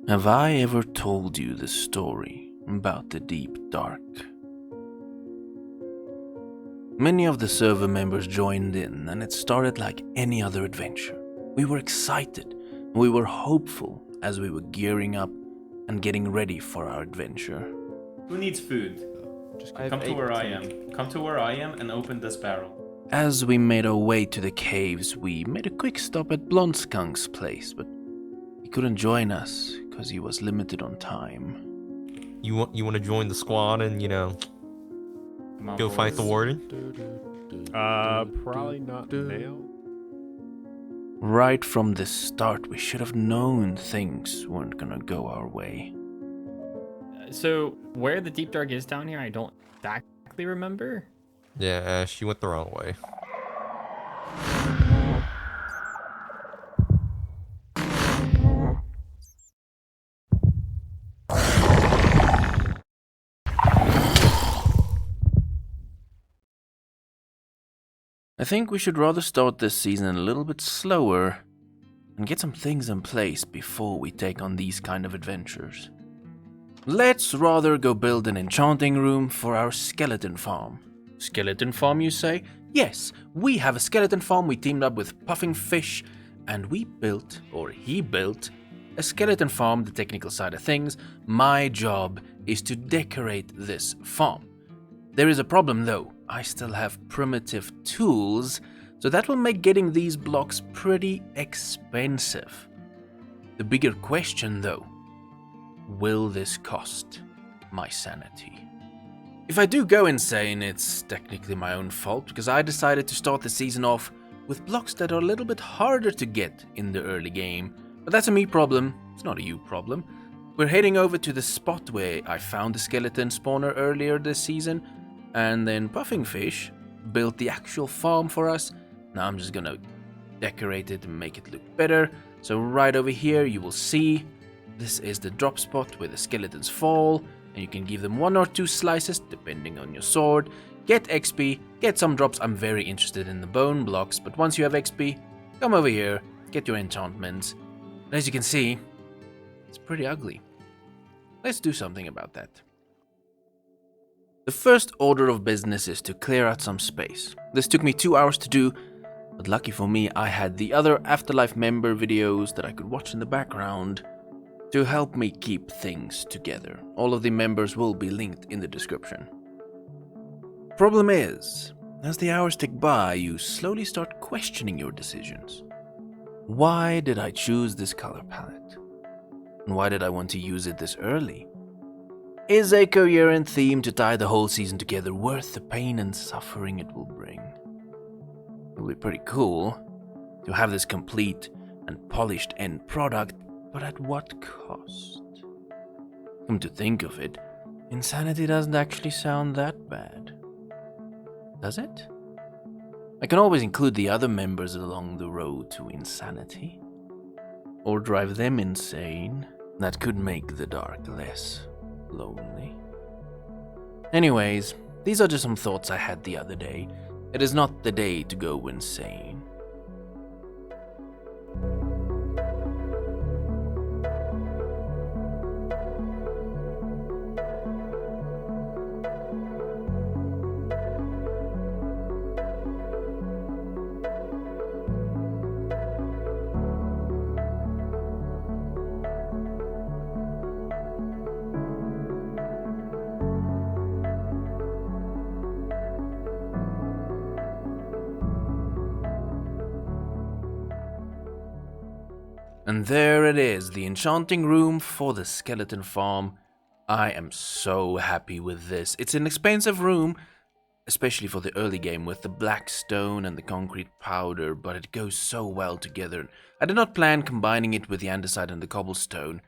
Have I ever told you the story about the deep dark? Many of the server members joined in, and it started like any other adventure. We were excited, and we were hopeful as we were gearing up and getting ready for our adventure. Who needs food? Come to where I am. Come to where I am and open this barrel. As we made our way to the caves, we made a quick stop at Blonde Skunk's place, but he couldn't join us because he was limited on time. You want to join the squad and Come on, go fight the boys. warden? Probably not now. Right from the start, we should have known things weren't gonna go our way. So where the deep dark is down here, I don't exactly remember. Yeah, Ash, you went the wrong way. I think we should rather start this season a little bit slower and get some things in place before we take on these kind of adventures. Let's rather go build an enchanting room for our skeleton farm. Skeleton farm, you say? Yes, we have a skeleton farm. We teamed up with Puffing Fish and he built, a skeleton farm, the technical side of things. My job is to decorate this farm. There is a problem though. I still have primitive tools, so that will make getting these blocks pretty expensive. The bigger question though, will this cost my sanity? If I do go insane, it's technically my own fault because I decided to start the season off with blocks that are a little bit harder to get in the early game. But that's a me problem, it's not a you problem. We're heading over to the spot where I found the skeleton spawner earlier this season, and then Puffing Fish built the actual farm for us. Now I'm just gonna decorate it and make it look better. So right over here you will see this is the drop spot where the skeletons fall, and you can give them 1 or 2 slices depending on your sword. Get XP, get some drops. I'm very interested in the bone blocks, but once you have XP, come over here, get your enchantments. And as you can see, it's pretty ugly. Let's do something about that. The first order of business is to clear out some space. This took me 2 hours to do, but lucky for me I had the other AfterLife member videos that I could watch in the background to help me keep things together. All of the members will be linked in the description. Problem is, as the hours tick by, you slowly start questioning your decisions. Why did I choose this color palette? And why did I want to use it this early? Is a coherent theme to tie the whole season together worth the pain and suffering it will bring? It will be pretty cool to have this complete and polished end product, but at what cost? Come to think of it, insanity doesn't actually sound that bad. Does it? I can always include the other members along the road to insanity. Or drive them insane. That could make the dark less lonely. Anyways, these are just some thoughts I had the other day. It is not the day to go insane. And there it is, the enchanting room for the skeleton farm. I am so happy with this. It's an expensive room, especially for the early game with the black stone and the concrete powder, but it goes so well together. I did not plan combining it with the andesite and the cobblestone,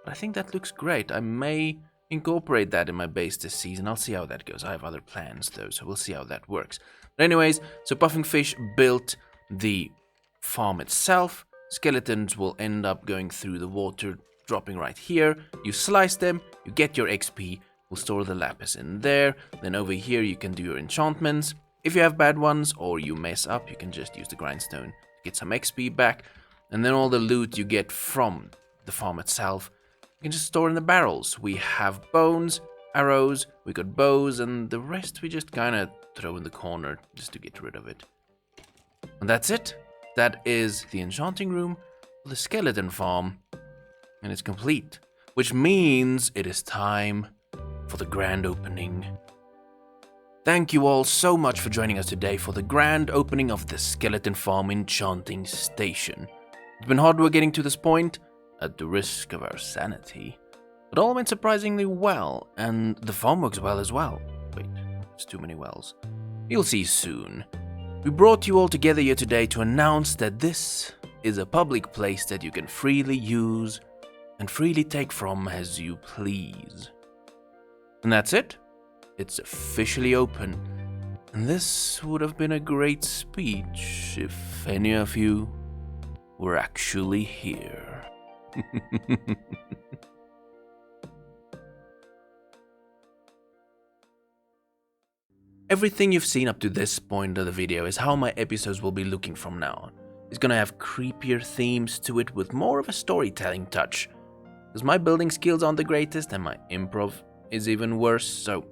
but I think that looks great. I may incorporate that in my base this season. I'll see how that goes. I have other plans though, so we'll see how that works. But anyways, so Puffing Fish built the farm itself. Skeletons will end up going through the water, dropping right here. You slice them, you get your XP, we'll store the lapis in there. Then over here you can do your enchantments. If you have bad ones or you mess up, you can just use the grindstone to get some XP back. And then all the loot you get from the farm itself You can just store in the barrels. We have bones, arrows, we got bows, and the rest we just kind of throw in the corner just to get rid of it. And that's it. That is the enchanting room for the skeleton farm. And it's complete, which means it is time for the grand opening. Thank you all so much for joining us today for the grand opening of the Skeleton Farm Enchanting Station. It's been hard work getting to this point, at the risk of our sanity. But all went surprisingly well, and the farm works well as well. Wait, there's too many wells. You'll see soon. We brought you all together here today to announce that this is a public place that you can freely use and freely take from as you please. And that's it. It's officially open. And this would have been a great speech if any of you were actually here. Everything you've seen up to this point of the video is how my episodes will be looking from now on. It's gonna have creepier themes to it with more of a storytelling touch. Because my building skills aren't the greatest and my improv is even worse, so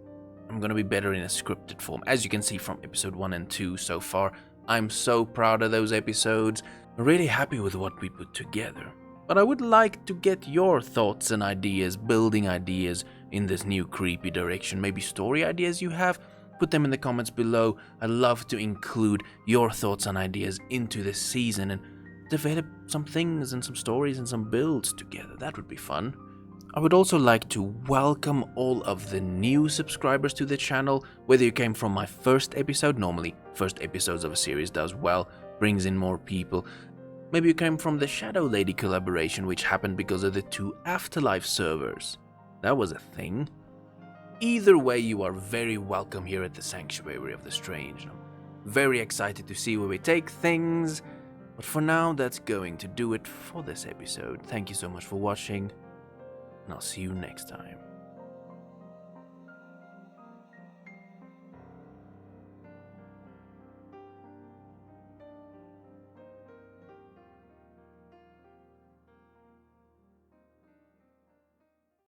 I'm gonna be better in a scripted form. As you can see from episode 1 and 2 so far, I'm so proud of those episodes. I'm really happy with what we put together. But I would like to get your thoughts and ideas, building ideas in this new creepy direction. Maybe story ideas you have? Put them in the comments below. I'd love to include your thoughts and ideas into this season and develop some things and some stories and some builds together. That would be fun. I would also like to welcome all of the new subscribers to the channel, whether you came from my first episode. Normally, first episodes of a series does well, brings in more people. Maybe you came from the Shadow Lady collaboration, which happened because of the 2 AfterLife servers. That was a thing. Either way, you are very welcome here at the Sanctuary of the Strange. I'm very excited to see where we take things. But for now, that's going to do it for this episode. Thank you so much for watching, and I'll see you next time.